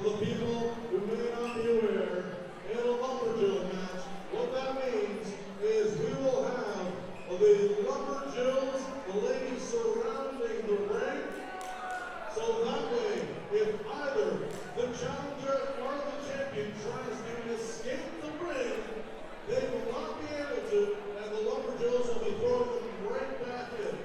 the people who may not be aware, in a lumberjill match, what that means is we will have the lumberjills, the ladies surrounding the ring. So that way, if either the challenger or the champion tries to escape the ring, they will not be able to, and the lumberjills will be throwing them right back in.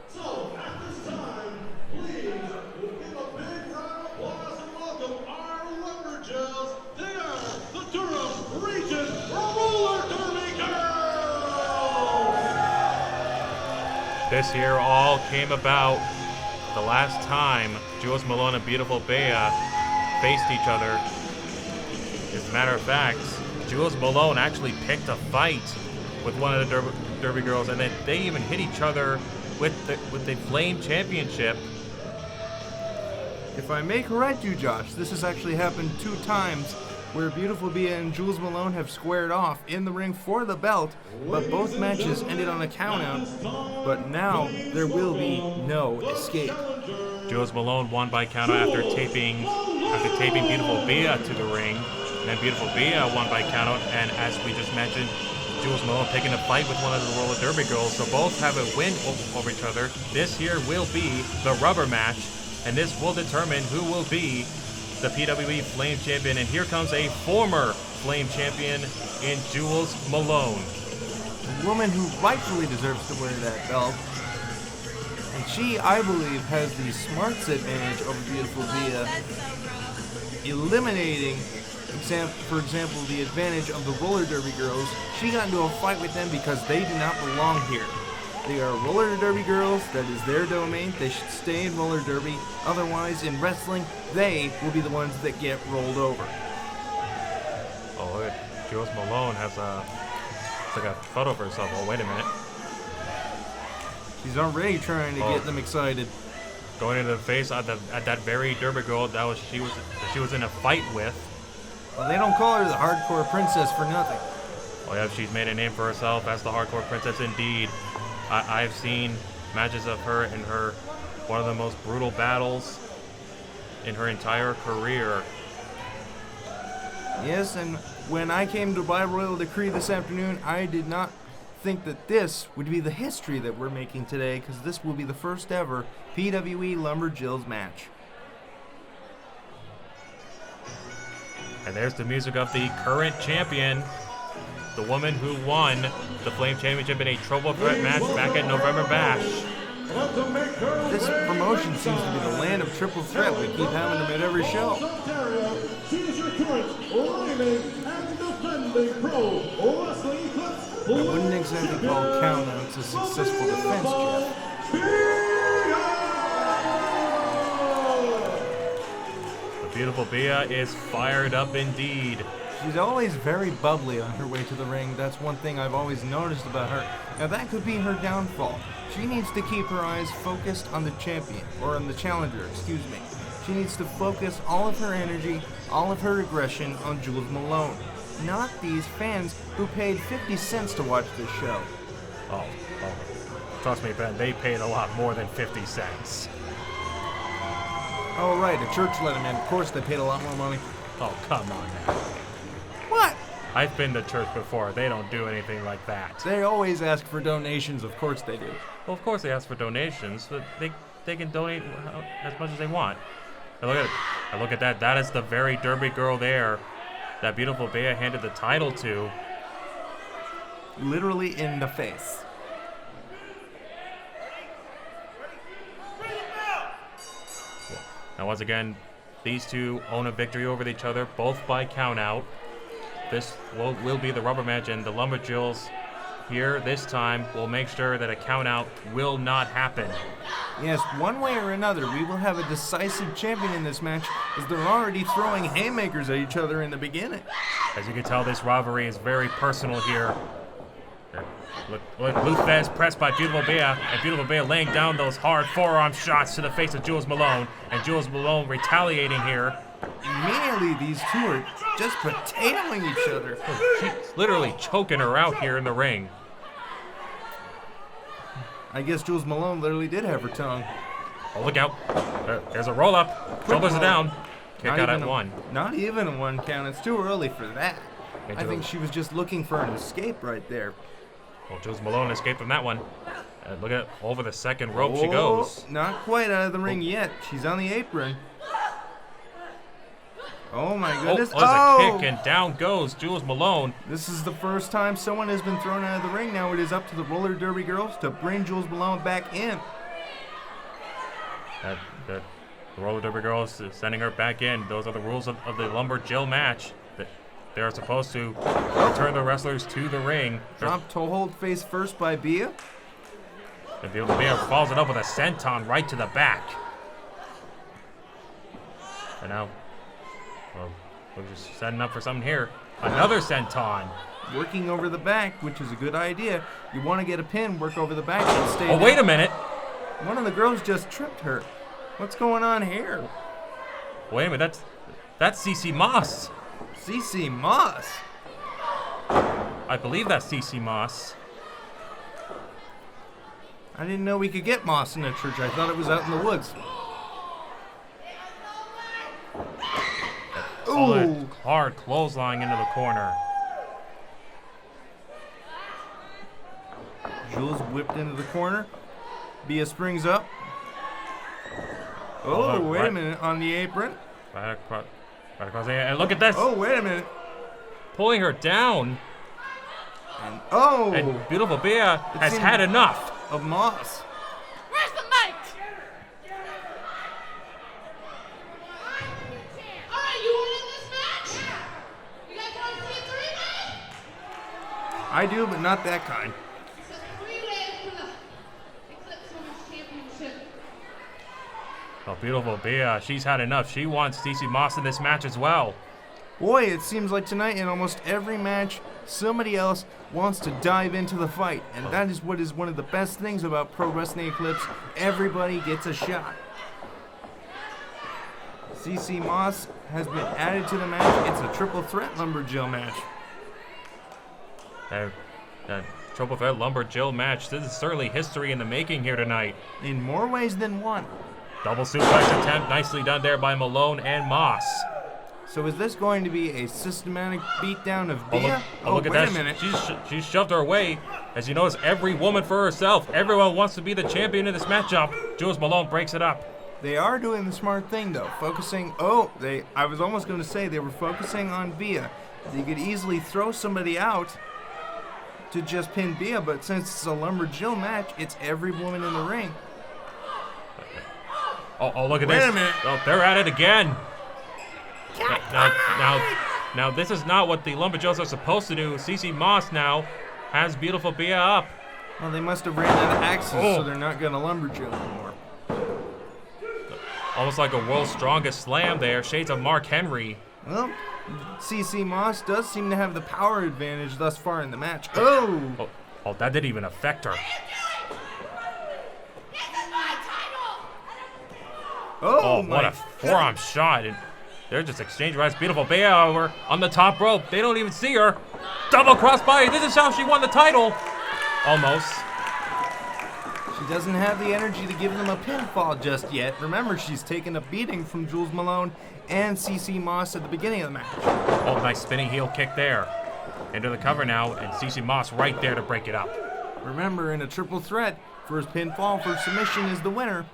So, at this time, please give a big round of applause and welcome our lumberjills. They are the Durham Region Roller Derby Girls! This here all came about the last time Jules Malone and beautiful Beaa faced each other. As a matter of fact, Jules Malone actually picked a fight with one of the Derby girls, and then they even hit each other with the Flame Championship. If I may correct you, Josh, this has actually happened 2 times where beautiful Beaa and Jules Malone have squared off in the ring for the belt, but both matches ended on a countout. But now there will be no escape. Jules Malone won by countout after taping beautiful Beaa to the ring, and then beautiful Beaa won by countout. And as we just mentioned, Jules Malone picking a fight with one of the roller derby girls, so both have a win over each other. This here will be the rubber match, and this will determine who will be the PWE Flame Champion. And here comes a former Flame Champion in Jules Malone. A woman who rightfully deserves to wear that belt. And she, I believe, has the smarts advantage over beautiful Beaa, eliminating, for example, the advantage of the roller derby girls. She got into a fight with them because they do not belong here. They are roller derby girls. That is their domain. They should stay in roller derby. Otherwise, in wrestling, they will be the ones that get rolled over. Oh, look at Jules Malone has it's like a photo for herself. Oh, wait a minute. She's already trying to get them excited. Going into the face at that very derby girl that she was in a fight with. Well, they don't call her the hardcore princess for nothing. Oh yeah, she's made a name for herself as the hardcore princess indeed. I've seen matches of her in one of the most brutal battles in her entire career. Yes, and when I came to buy Royal Decree this afternoon, I did not think that this would be the history that we're making today, because this will be the first ever PWE Lumberjills match. And there's the music of the current champion, the woman who won the Flame Championship in a triple threat match back at November Bash. This promotion seems to be the land of triple threat. We keep having them at every show. I wouldn't exactly call countouts a successful defense, Jeff. The beautiful Beaa is fired up indeed. She's always very bubbly on her way to the ring. That's one thing I've always noticed about her. Now that could be her downfall. She needs to keep her eyes focused on the champion, or on the challenger, excuse me. She needs to focus all of her energy, all of her aggression on Jules Malone. Not these fans who paid 50 cents to watch this show. Oh, trust me, Ben, they paid a lot more than 50 cents. Oh, right, a church let them in. Of course they paid a lot more money. Oh, come on now. What? I've been to church before. They don't do anything like that. They always ask for donations. Of course they do. Well, of course they ask for donations, but they can donate as much as they want. And look at that. That is the very derby girl there that beautiful Beaa handed the title to. Literally in the face. Now, once again, these two own a victory over each other, both by countout. This will be the rubber match, and the Lumberjills here this time will make sure that a countout will not happen. Yes, one way or another, we will have a decisive champion in this match, as they're already throwing haymakers at each other in the beginning. As you can tell, this rivalry is very personal here. Look, Luthez pressed by beautiful Beaa, and beautiful Beaa laying down those hard forearm shots to the face of Jules Malone, and Jules Malone retaliating here. Immediately, these two are just potatoing each other. She's literally choking her out here in the ring. I guess Jules Malone literally did have her tongue. Oh, look out. There's a roll-up. Shoulders are down. Kick out at 1. Not even a 1 count. It's too early for that. Into I think the- she was just looking for an escape right there. Well, Jules Malone escaped from that one. Look at over the second rope she goes. Not quite out of the ring yet. She's on the apron. Oh my goodness. There's a kick and down goes Jules Malone. This is the first time someone has been thrown out of the ring. Now it is up to the roller derby girls to bring Jules Malone back in. The roller derby girls is sending her back in. Those are the rules of the Lumberjill match. They are supposed to return the wrestlers to the ring. Drop toe hold face first by Beaa. And Beaa follows it up with a senton right to the back. And now, well, we're just setting up for something here. Another senton. Working over the back, which is a good idea. You want to get a pin, work over the back, and stay down. Wait a minute. One of the girls just tripped her. What's going on here? Wait a minute. That's CC Moss. CC Moss. I believe that's CC Moss. I didn't know we could get moss in a church. I thought it was out in the woods. Ooh. Hard clothesline into the corner. Jules whipped into the corner. Beaa springs up. Oh, wait a minute. On the apron. Right across the, and look at this. Oh, wait a minute. Pulling her down. And And beautiful Beaa has had enough. Of moss. Where's the mic? All right, you want in this match? You guys want to see a three-way? I do, but not that kind. It's a three-way for the Eclipse Women's Championship. Oh, beautiful Beaa. She's had enough. She wants CC Moss in this match as well. Boy, it seems like tonight in almost every match, somebody else wants to dive into the fight. And that is what is one of the best things about Pro Wrestling Eclipse. Everybody gets a shot. CC Moss has been added to the match. It's a triple threat Lumberjill match. Triple threat Lumberjill match. This is certainly history in the making here tonight. In more ways than one. Double suplex attempt. Nicely done there by Malone and Moss. So is this going to be a systematic beatdown of Beaa? Look at wait that. a minute. She's shoved her away. As you notice, every woman for herself. Everyone wants to be the champion in this matchup. Jules Malone breaks it up. They are doing the smart thing, though. Focusing... I was almost going to say they were focusing on Beaa. They could easily throw somebody out to just pin Beaa, but since it's a Lumberjill match, it's every woman in the ring. Oh, look at this. Wait a minute. Oh, they're at it again. Now, this is not what the Lumberjills are supposed to do. CC Moss now has beautiful Beaa up. Well, they must have ran out of axes, so they're not going to Lumberjill anymore. Almost like a world's strongest slam there. Shades of Mark Henry. Well, CC Moss does seem to have the power advantage thus far in the match. Oh, that didn't even affect her. Oh, what a forearm shot. And they're just exchanging rights. Beautiful Beaa over on the top rope. They don't even see her. Double crossbody. This is how she won the title. Almost. She doesn't have the energy to give them a pinfall just yet. Remember, she's taken a beating from Jules Malone and CC Moss at the beginning of the match. Oh, nice spinning heel kick there. Into the cover now, and CC Moss right there to break it up. Remember, in a triple threat, first pinfall, first submission is the winner.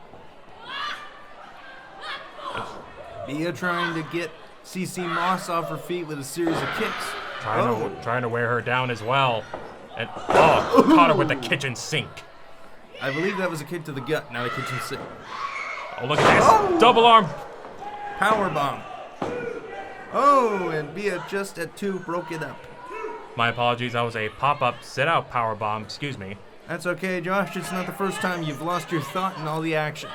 Beaa trying to get CC Moss off her feet with a series of kicks. Trying to wear her down as well. And caught her with the kitchen sink. I believe that was a kick to the gut, not a kitchen sink. Oh, look at this. Double arm. Powerbomb. Oh, and Beaa just at 2 broke it up. My apologies. That was a pop-up sit-out powerbomb. Excuse me. That's okay, Josh. It's not the first time you've lost your thought in all the action.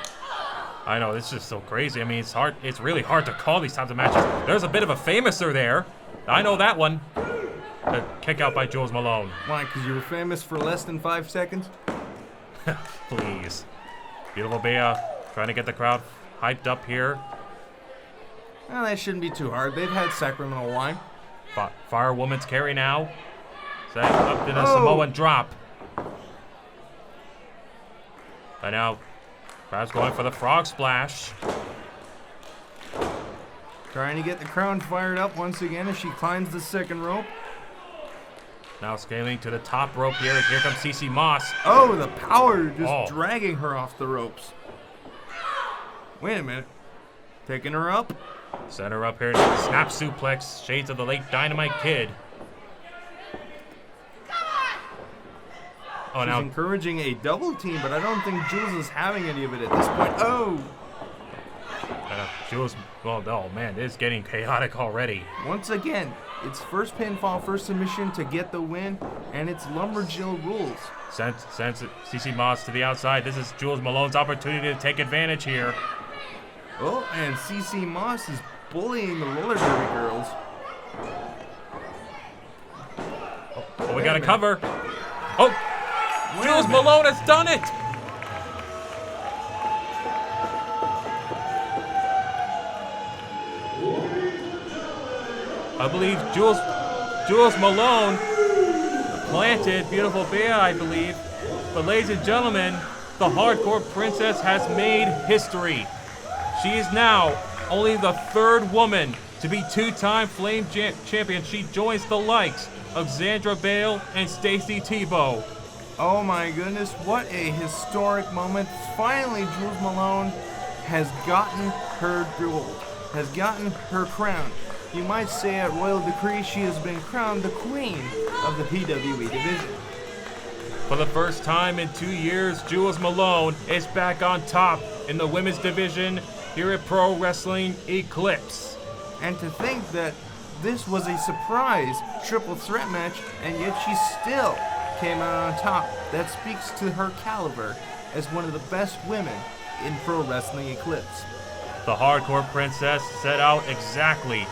I know, this is just so crazy. I mean, it's really hard to call these types of matches. There's a bit of a famouser there. I know that one. A kick out by Jules Malone. Why, because you were famous for less than 5 seconds? Please. Beautiful Beaa trying to get the crowd hyped up here. Well, that shouldn't be too hard. They've had Sacramento wine. Firewoman's carry now. Set up in a Samoan drop. And now, crowd's going for the frog splash. Trying to get the crowd fired up once again as she climbs the second rope. Now scaling to the top rope here. Here comes CC Moss. Oh, the power just dragging her off the ropes. Wait a minute. Picking her up. Set her up here. Snap suplex. Shades of the late Dynamite Kid. Oh, She's now encouraging a double team, but I don't think Jules is having any of it at this point. Oh! Jules, well, oh man, it's getting chaotic already. Once again, it's first pinfall, first submission to get the win, and it's Lumberjill rules. Sends CC Moss to the outside. This is Jules Malone's opportunity to take advantage here. Oh, and CC Moss is bullying the roller derby girls. Oh, we got a cover. Oh, Jules Malone has done it. I believe Jules Malone planted beautiful Beaa, I believe. But ladies and gentlemen, the Hardcore Princess has made history. She is now only the third woman to be two-time Flame Champion. She joins the likes of Xandra Bale and Stacy Tebow. Oh my goodness, what a historic moment. Finally, Jules Malone has gotten her gold, has gotten her crown. You might say at royal decree she has been crowned the queen of the PWE division. For the first time in 2 years, Jules Malone is back on top in the women's division here at Pro Wrestling Eclipse. And to think that this was a surprise triple threat match, and yet she still came out on top. That speaks to her caliber as one of the best women in Pro Wrestling Eclipse. The Hardcore Princess set out exactly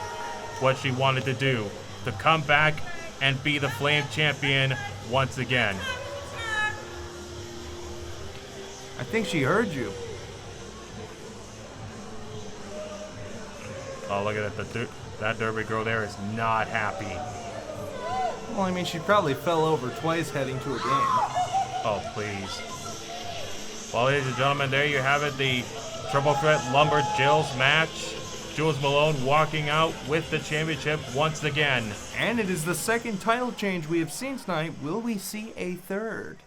what she wanted to do, to come back and be the Flame Champion once again. I think she heard you. Oh, look at it. That Derby girl there is not happy. Well, I mean, she probably fell over twice heading to a game. Oh, please. Well, ladies and gentlemen, there you have it. The Triple Threat Lumberjills match. Jules Malone walking out with the championship once again. And it is the second title change we have seen tonight. Will we see a third?